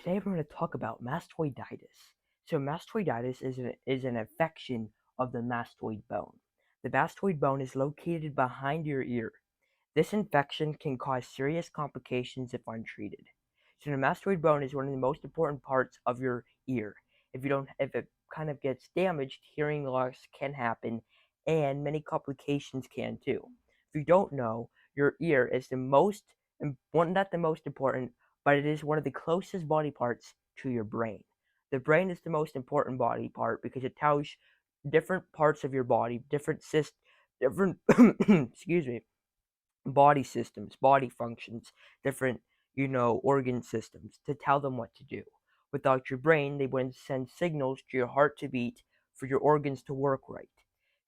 today we're going to talk about mastoiditis. So mastoiditis is an infection of the mastoid bone. The mastoid bone is located behind your ear. This infection can cause serious complications if untreated. So the mastoid bone is one of the most important parts of your ear. If it kind of gets damaged, hearing loss can happen, and many complications can too. If you don't know, your ear is not the most important, but it is one of the closest body parts to your brain. The brain is the most important body part because it tells different parts of your body, different excuse me, body systems, body functions, different, organ systems to tell them what to do. Without your brain, they wouldn't send signals to your heart to beat for your organs to work right.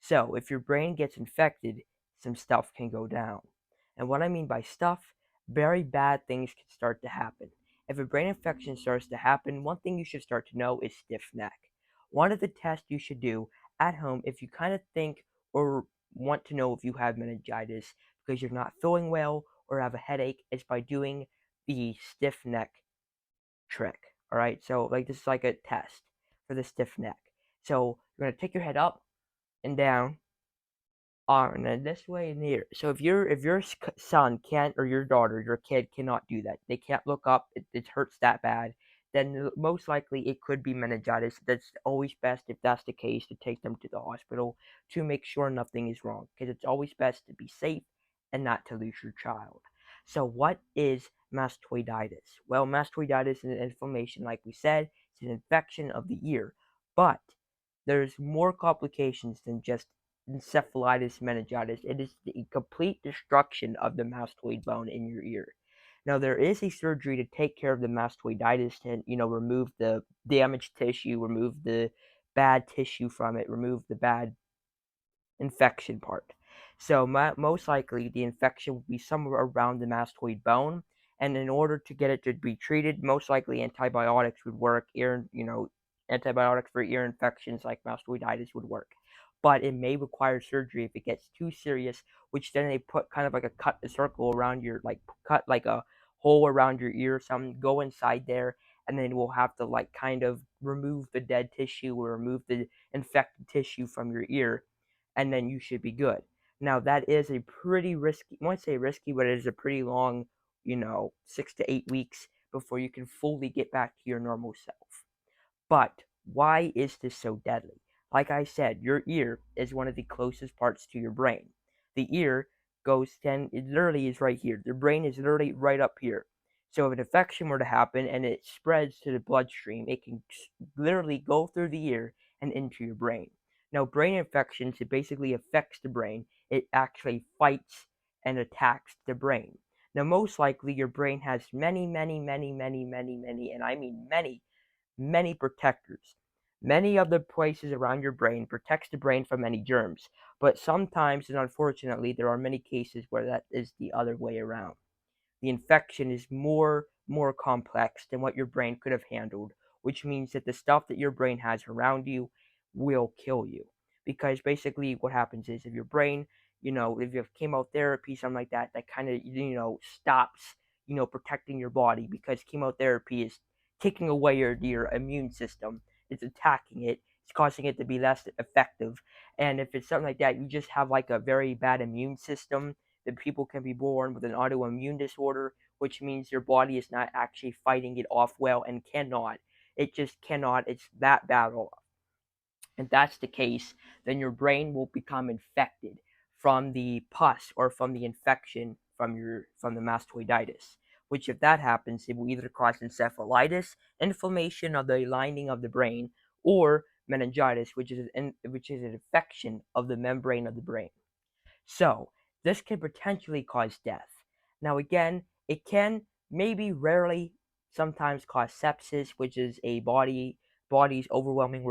So, if your brain gets infected, some stuff can go down. And what I mean by stuff, very bad things can start to happen. If a brain infection starts to happen, one thing you should start to know is stiff neck. One of the tests you should do at home if you kind of think or want to know if you have meningitis because you're not feeling well or have a headache is by doing the stiff neck trick. All right, so like this is like a test for the stiff neck. So you're gonna take your head up and down, and then this way and here. So if your son can't, or your daughter, your kid cannot do that, they can't look up, it hurts that bad, then most likely it could be meningitis. That's always best, if that's the case, to take them to the hospital to make sure nothing is wrong, because it's always best to be safe and not to lose your child. So what is mastoiditis? Well, mastoiditis is an inflammation, like we said. It's an infection of the ear, but there's more complications than just encephalitis meningitis. It is the complete destruction of the mastoid bone in your ear. Now, there is a surgery to take care of the mastoiditis and, remove the damaged tissue, remove the bad tissue from it, remove the bad infection part. So, most likely, the infection will be somewhere around the mastoid bone. And in order to get it to be treated, most likely antibiotics would work. Antibiotics for ear infections like mastoiditis would work. But it may require surgery if it gets too serious, which then they put kind of like a circle around cut like a hole around your ear or something, go inside there, and then we'll have to like kind of remove the dead tissue or remove the infected tissue from your ear, and then you should be good. Now that is a pretty risky, I won't say risky, but it is a pretty long, 6 to 8 weeks before you can fully get back to your normal self. But why is this so deadly? Like I said, your ear is one of the closest parts to your brain. The ear it literally is right here. The brain is literally right up here. So if an infection were to happen and it spreads to the bloodstream, it can literally go through the ear and into your brain. Now, brain infections, it basically affects the brain. It actually fights and attacks the brain. Now, most likely, your brain has many, many, many, many, many, many, and I mean many protectors. Many of the places around your brain protects the brain from any germs, but sometimes and unfortunately there are many cases where that is the other way around. The infection is more complex than what your brain could have handled, which means that the stuff that your brain has around you will kill you. Because basically what happens is if your brain, if you have chemotherapy, something like that, that kind of, stops, protecting your body, because chemotherapy is taking away your immune system. It's attacking it. It's causing it to be less effective. And if it's something like that, you just have like a very bad immune system, that people can be born with an autoimmune disorder, which means your body is not actually fighting it off well and cannot. It just cannot. It's that bad. If that's the case, then your brain will become infected from the pus or from the infection from the mastoiditis. Which, if that happens, it will either cause encephalitis, inflammation of the lining of the brain, or meningitis, which is an infection of the membrane of the brain. So, this can potentially cause death. Now, again, it can maybe rarely sometimes cause sepsis, which is a body's overwhelming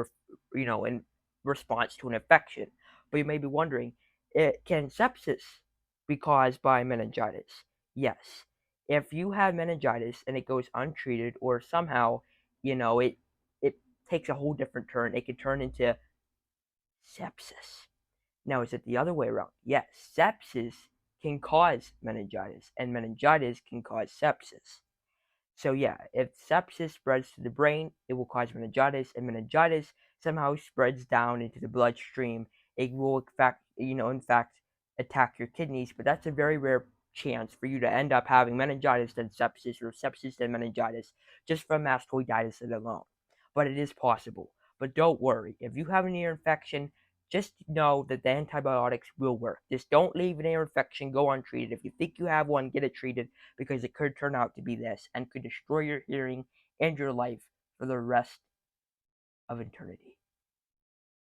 in response to an infection. But you may be wondering, can sepsis be caused by meningitis? Yes. If you have meningitis and it goes untreated, or somehow, it takes a whole different turn, it can turn into sepsis. Now, is it the other way around? Yes, sepsis can cause meningitis, and meningitis can cause sepsis. So yeah, if sepsis spreads to the brain, it will cause meningitis, and meningitis somehow spreads down into the bloodstream. It will in fact, attack your kidneys, but that's a very rare chance for you to end up having meningitis then sepsis or sepsis then meningitis just from mastoiditis alone. But it is possible. But don't worry, if you have an ear infection, just know that the antibiotics will work. Just don't leave an ear infection go untreated. If you think you have one, get it treated because it could turn out to be this and could destroy your hearing and your life for the rest of eternity.